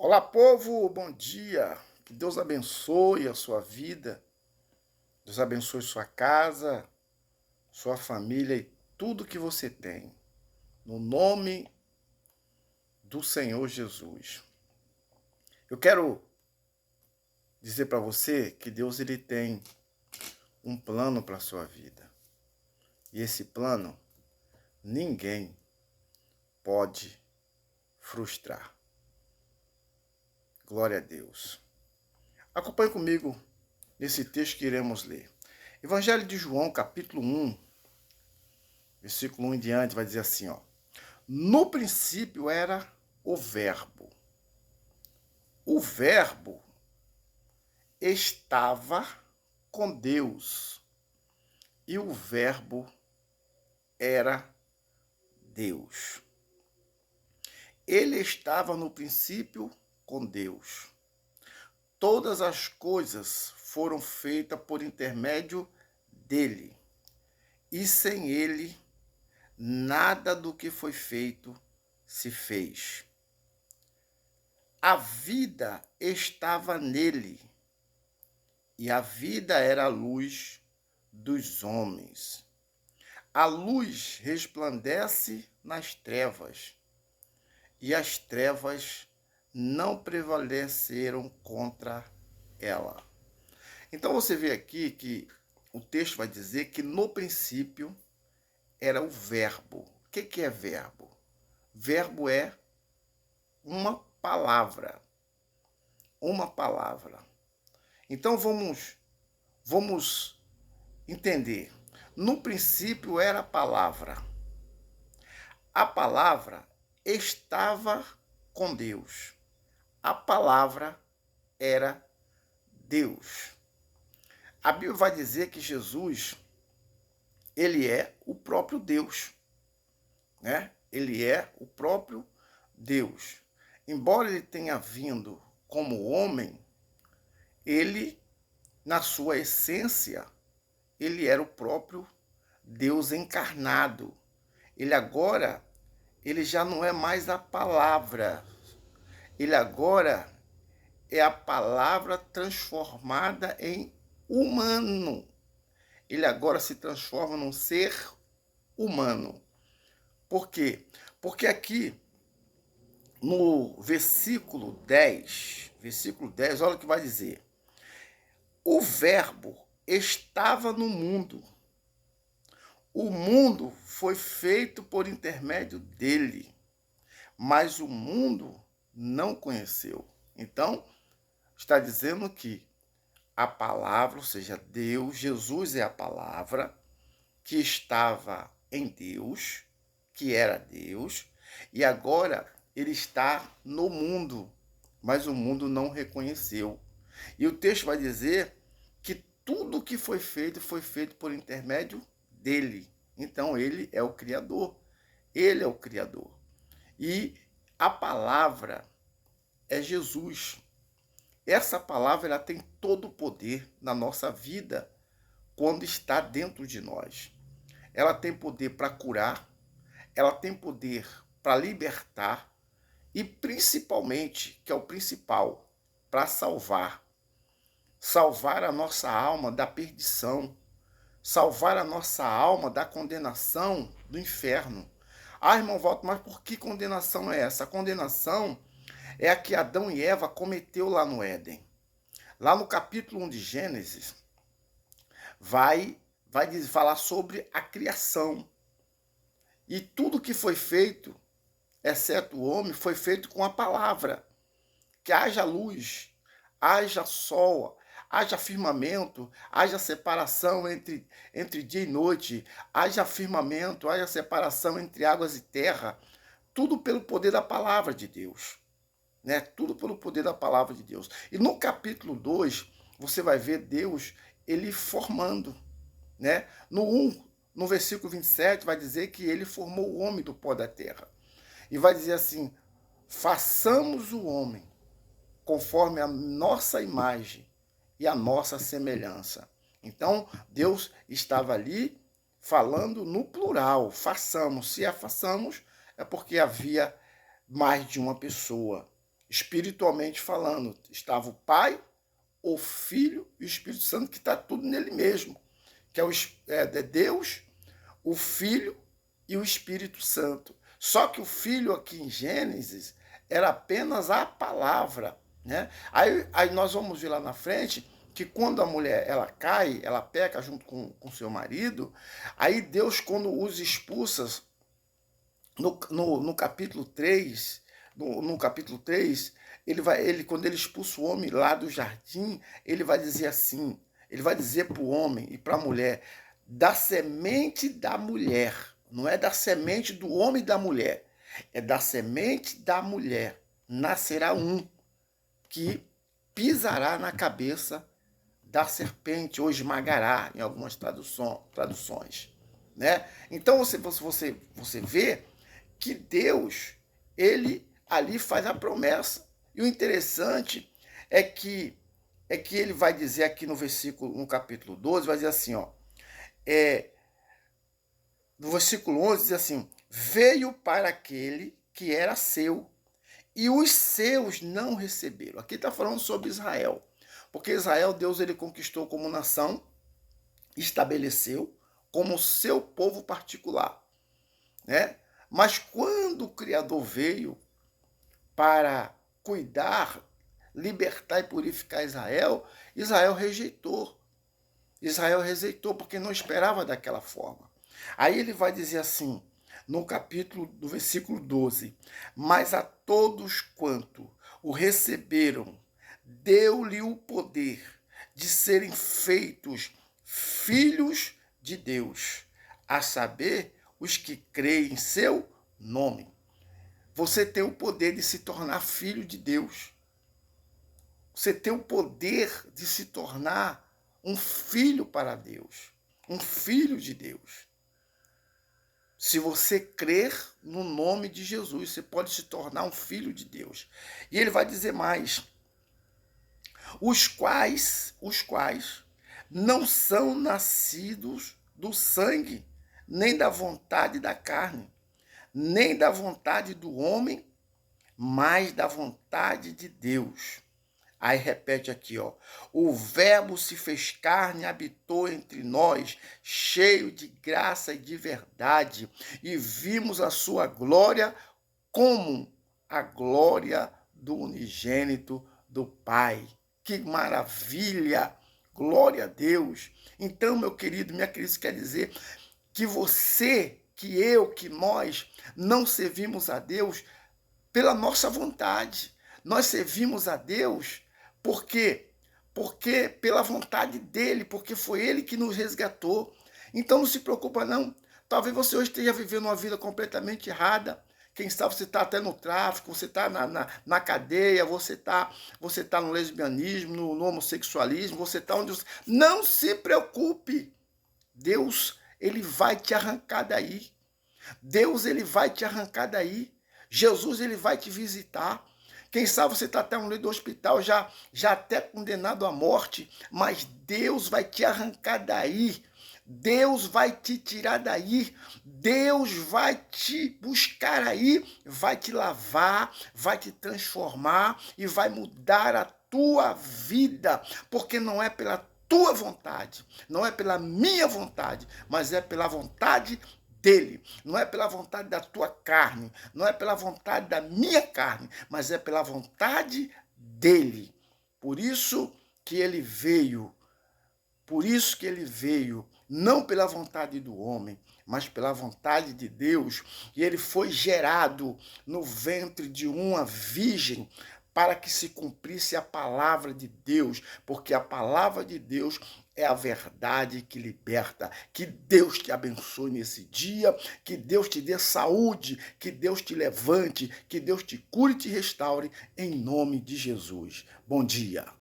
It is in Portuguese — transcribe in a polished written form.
Olá, povo, bom dia. Que Deus abençoe a sua vida, Deus abençoe sua casa, sua família e tudo que você tem. No nome do Senhor Jesus. Eu quero dizer para você que Deus ele tem um plano para a sua vida. E esse plano ninguém pode frustrar. Glória a Deus. Acompanhe comigo nesse texto que iremos ler. Evangelho de João, capítulo 1, versículo 1 em diante, vai dizer assim, ó. No princípio era o Verbo. O Verbo estava com Deus. E o Verbo era Deus. Ele estava no princípio com Deus. Todas as coisas foram feitas por intermédio dele. E sem ele, nada do que foi feito se fez. A vida estava nele, e a vida era a luz dos homens. A luz resplandece nas trevas, e as trevas não prevaleceram contra ela. Então você vê aqui que o texto vai dizer que no princípio era o verbo. O que é verbo? Verbo é uma palavra. Uma palavra. Então vamos entender. No princípio era a palavra. A palavra estava com Deus. A palavra era Deus. A Bíblia vai dizer que Jesus, ele é o próprio Deus, né? Ele é o próprio Deus. Embora ele tenha vindo como homem, ele, na sua essência, ele era o próprio Deus encarnado. Ele já não é mais a palavra. Ele agora é a palavra transformada em humano. Ele agora se transforma num ser humano. Por quê? Porque aqui no versículo 10, olha o que vai dizer. O verbo estava no mundo. O mundo foi feito por intermédio dele, mas o mundo não conheceu. Então, está dizendo que a palavra, ou seja, Deus, Jesus é a palavra que estava em Deus, que era Deus, e agora ele está no mundo, mas o mundo não reconheceu. E o texto vai dizer que tudo que foi feito por intermédio dele. Então ele é o Criador. Ele é o Criador. E a palavra é Jesus. Essa palavra ela tem todo o poder na nossa vida quando está dentro de nós. Ela tem poder para curar, ela tem poder para libertar e principalmente, que é o principal, para salvar. Salvar a nossa alma da perdição, salvar a nossa alma da condenação do inferno. Ah, irmão Walter, mas por que condenação é essa? A condenação é a que Adão e Eva cometeu lá no Éden. Lá no capítulo 1 de Gênesis, vai falar sobre a criação. E tudo que foi feito, exceto o homem, foi feito com a palavra. Que haja luz, haja sol, haja firmamento, haja separação entre dia e noite, haja firmamento, haja separação entre águas e terra. Tudo pelo poder da palavra de Deus. Né? Tudo pelo poder da palavra de Deus. E no capítulo 2, você vai ver Deus, ele formando. Né? No versículo 27, vai dizer que ele formou o homem do pó da terra. E vai dizer assim, façamos o homem conforme a nossa imagem e a nossa semelhança. Então, Deus estava ali falando no plural, façamos. Se a façamos, é porque havia mais de uma pessoa. espiritualmente falando. Estava o Pai, o Filho e o Espírito Santo, que está tudo nele mesmo, que é Deus, o Filho e o Espírito Santo. Só que o Filho aqui em Gênesis era apenas a palavra, né? Aí nós vamos ver lá na frente que quando a mulher ela cai, ela peca junto com seu marido, aí Deus, quando os expulsa, no capítulo 3, no capítulo 3, quando ele expulsa o homem lá do jardim, ele vai dizer assim, ele vai dizer para o homem e para a mulher, da semente da mulher, não é da semente do homem e da mulher, é da semente da mulher, nascerá um que pisará na cabeça da serpente, ou esmagará, em algumas traduções. Né? Então você vê que Deus, ele ali faz a promessa. E o interessante é que ele vai dizer aqui no capítulo 12, vai dizer assim, ó, no versículo 11 diz assim, veio para aquele que era seu, e os seus não receberam. Aqui está falando sobre Israel, porque Israel, Deus ele conquistou como nação, estabeleceu como seu povo particular, né? Mas quando o Criador veio para cuidar, libertar e purificar Israel, Israel rejeitou. Israel rejeitou porque não esperava daquela forma. Aí ele vai dizer assim, no capítulo do versículo 12, mas a todos quanto o receberam, deu-lhe o poder de serem feitos filhos de Deus, a saber, os que creem em seu nome. Você tem o poder de se tornar filho de Deus. Você tem o poder de se tornar um filho para Deus, um filho de Deus. Se você crer no nome de Jesus, você pode se tornar um filho de Deus. E ele vai dizer mais, os quais não são nascidos do sangue, nem da vontade da carne, nem da vontade do homem, mas da vontade de Deus. Aí repete aqui, ó. O verbo se fez carne e habitou entre nós, cheio de graça e de verdade, e vimos a sua glória como a glória do unigênito do Pai. Que maravilha! Glória a Deus! Então, meu querido, minha querida, isso quer dizer que você, que eu, que nós não servimos a Deus pela nossa vontade. Nós servimos a Deus porque pela vontade dele, porque foi ele que nos resgatou. Então não se preocupa não. Talvez você hoje esteja vivendo uma vida completamente errada. Quem sabe você está até no tráfico, você está na cadeia, você tá no lesbianismo, no homossexualismo, você está onde você... Não se preocupe. Deus, ele vai te arrancar daí. Deus, ele vai te arrancar daí. Jesus, ele vai te visitar. Quem sabe você está até no leito do hospital, já até condenado à morte, mas Deus vai te arrancar daí. Deus vai te tirar daí. Deus vai te buscar aí, vai te lavar, vai te transformar e vai mudar a tua vida, porque não é pela tua vontade, não é pela minha vontade, mas é pela vontade dele. Não é pela vontade da tua carne, não é pela vontade da minha carne, mas é pela vontade dele. Por isso que ele veio, não pela vontade do homem, mas pela vontade de Deus, e ele foi gerado no ventre de uma virgem para que se cumprisse a palavra de Deus, porque a palavra de Deus é a verdade que liberta. Que Deus te abençoe nesse dia, que Deus te dê saúde, que Deus te levante, que Deus te cure e te restaure, em nome de Jesus. Bom dia.